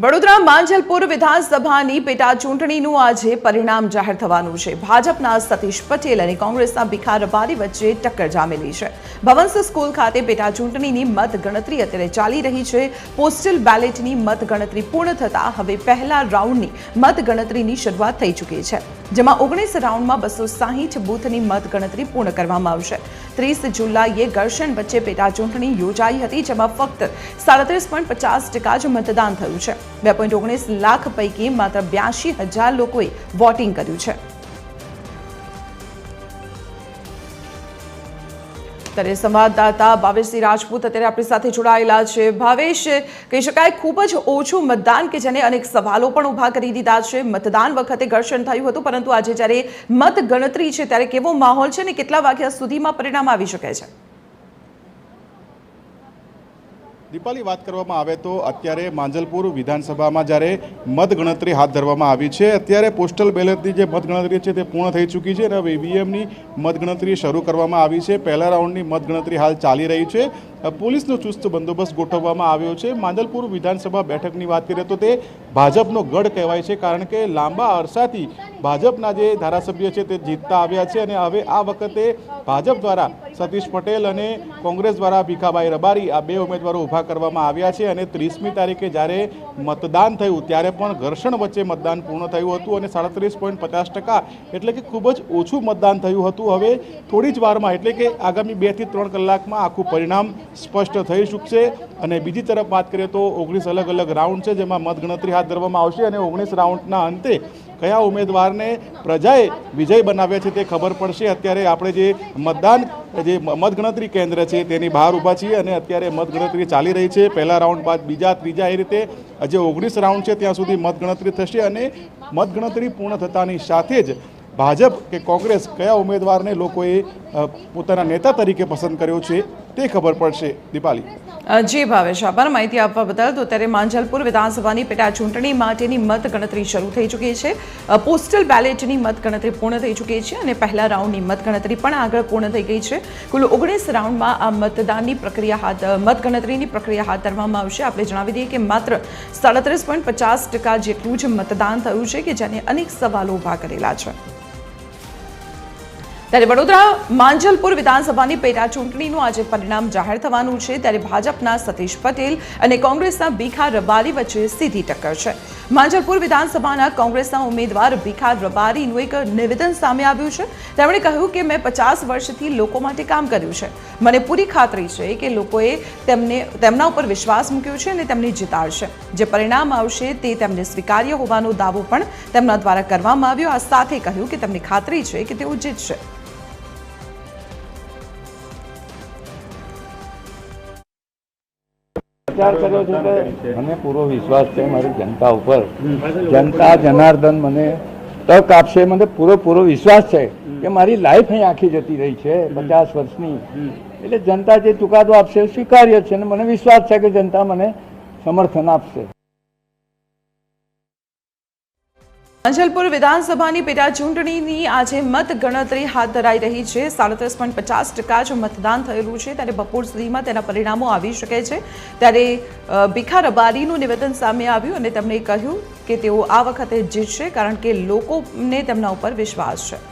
વડોદરા માંજલપુર વિધાનસભાની પેટા ચૂંટણીનું આજે પરિણામ જાહેર થવાનું છે। ભાજપના સતીશ પટેલ અને કોંગ્રેસના ભીખા રબારી વચ્ચે ટક્કર જામેલી છે। ભવંસ સ્કૂલ ખાતે પેટા ચૂંટણીની મતગણતરી અત્યારે ચાલી રહી છે। પોસ્ટલ બેલેટની મતગણતરી પૂર્ણ થતા હવે પહેલા રાઉન્ડની મતગણતરીની શરૂઆત થઈ ચૂકી છે, જેમાં 19 રાઉન્ડમાં 260 બૂથની મતગણતરી પૂર્ણ કરવામાં આવશે। 30 જુલાઈએ ઘર્ષણ વચ્ચે પેટા ચૂંટણી યોજાઈ હતી, જેમાં ફક્ત 37.50% જ મતદાન થયું છે। 2.19 લાખ પૈકી માત્ર 82,000 લોકોએ વોટિંગ કર્યું છે। ત્યારે સંવાદદાતા ભાવેશસિંહ રાજપૂત અત્યારે આપણી સાથે જોડાયેલા છે। ભાવેશ, કહી શકાય ખૂબ જ ઓછું મતદાન કે જેને અનેક સવાલો પણ ઊભા કરી દીધા છે। મતદાન વખતે ઘર્ષણ થયું હતું, પરંતુ આજે જ્યારે મતગણતરી છે ત્યારે કેવો માહોલ છે અને કેટલા વાગ્યા સુધીમાં પરિણામ આવી શકે છે? દીપાલી, વાત કરવામાં આવે તો અત્યારે માંજલપુર વિધાનસભામાં જ્યારે મતગણતરી હાથ ધરવામાં આવી છે, અત્યારે પોસ્ટલ બેલેટની જે મતગણતરી છે તે પૂર્ણ થઈ ચૂકી છે અને હવે ઈવીએમની મતગણતરી શરૂ કરવામાં આવી છે। પહેલા રાઉન્ડની મતગણતરી હાલ ચાલી રહી છે। પોલીસનો ચુસ્ત બંદોબસ્ત ગોઠવવામાં આવ્યો છે। માંજલપુર વિધાનસભા બેઠકની વાત કરીએ તો તે ભાજપનો ગઢ કહેવાય છે, કારણ કે લાંબા અરસાથી ભાજપના જે ધારાસભ્ય છે તે જીતતા આવ્યા છે અને હવે આ વખતે ભાજપ દ્વારા સતીશ પટેલ અને કોંગ્રેસ દ્વારા ભીખાભાઈ રબારી આ બે ઉમેદવારો ઊભા કરવામાં આવ્યા છે અને 30મી તારીખે જ્યારે મતદાન થયું ત્યારે પણ ઘર્ષણ વચ્ચે મતદાન પૂર્ણ થયું હતું અને 37.50% એટલે કે ખૂબ જ ઓછું મતદાન થયું હતું। હવે થોડી જ વારમાં એટલે કે આગામી 2 થી 3 કલાકમાં આખું પરિણામ સ્પષ્ટ થઈ શકશે। અને બીજી તરફ વાત કરીએ તો 19 અલગ અલગ રાઉન્ડ છે, જેમાં મતગણતરી હાથ ધરવામાં આવશે અને 19 રાઉન્ડના અંતે કયા ઉમેદવારને પ્રજાએ વિજય બનાવ્યા છે તે ખબર પડશે। અત્યારે આપણે જે મતગણતરી કેન્દ્ર છે તેની બહાર ઊભા છીએ અને અત્યારે મતગણતરી ચાલી રહી છે। પહેલા રાઉન્ડ બાદ બીજા, ત્રીજા, એ રીતે જે 19 રાઉન્ડ છે ત્યાં સુધી મતગણતરી થશે અને મતગણતરી પૂર્ણ થતાની સાથે જ ભાજપ કે કોંગ્રેસ કયા ઉમેદવારને લોકોએ પોતાના નેતા તરીકે પસંદ કર્યો છે તે ખબર પડશે। દીપાલી, જી ભાવેશ, આભાર માહિતી આપવા બદલ। તો ત્યારે માંજલપુર વિધાનસભાની પેટા ચૂંટણી માટેની મતગણતરી શરૂ થઈ ચૂકી છે। પોસ્ટલ બેલેટની મતગણતરી પૂર્ણ થઈ ચૂકી છે અને પહેલા રાઉન્ડની મતગણતરી પણ આગળ પૂર્ણ થઈ ગઈ છે। કુલ 19 રાઉન્ડમાં આ મતગણતરીની પ્રક્રિયા હાથ ધરવામાં આવશે। આપણે જણાવી દઈએ કે માત્ર 37.50% જેટલું જ મતદાન થયું છે, કે જેને અનેક સવાલો ઊભા કરેલા છે। ત્યારે વડોદરા માંજલપુર વિધાનસભાની પેટા ચૂંટણીનું આજે પરિણામ જાહેર થવાનું છે। ત્યારે ભાજપના સતીશ પટેલ અને કોંગ્રેસના ભીખા રબારી વચ્ચે સીધી ટક્કર છે। માંજલપુર વિધાનસભાના કોંગ્રેસના ઉમેદવાર ભીખા રબારીનું એક નિવેદન સામે આવ્યું છે। તેમણે કહ્યું કે મેં 50 વર્ષથી લોકો માટે કામ કર્યું છે। મને પૂરી ખાતરી છે કે લોકોએ તેમના ઉપર વિશ્વાસ મૂક્યો છે અને તેમને જીતાડશે। જે પરિણામ આવશે તે તેમને સ્વીકાર્ય હોવાનો દાવો પણ તેમના દ્વારા કરવામાં આવ્યો। આ સાથે કહ્યું કે તેમને ખાતરી છે કે તેઓ જીતશે। વિચાર કર્યો છે કે મને પૂરો વિશ્વાસ છે મારી જનતા ઉપર। જનતા જનાર્દન મને તક આપશે। મને પૂરો વિશ્વાસ છે કે મારી લાઈફ અહીં આખી જતી રહી છે 50 વર્ષની, એટલે જનતા જે ચુકાદો આપશે સ્વીકાર્ય છે અને મને વિશ્વાસ છે કે જનતા મને સમર્થન આપશે। માંજલપુર વિધાનસભાની પેટા ચૂંટણીની આજે મતગણતરી હાથ ધરાઈ રહી છે। 37.50% જ મતદાન થયેલું છે, ત્યારે બપોર સુધીમાં તેના પરિણામો આવી શકે છે। ત્યારે ભીખા રબારીનું નિવેદન સામે આવ્યું અને તેમણે કહ્યું કે તેઓ આ વખતે જીતશે, કારણ કે લોકોને તેમના ઉપર વિશ્વાસ છે।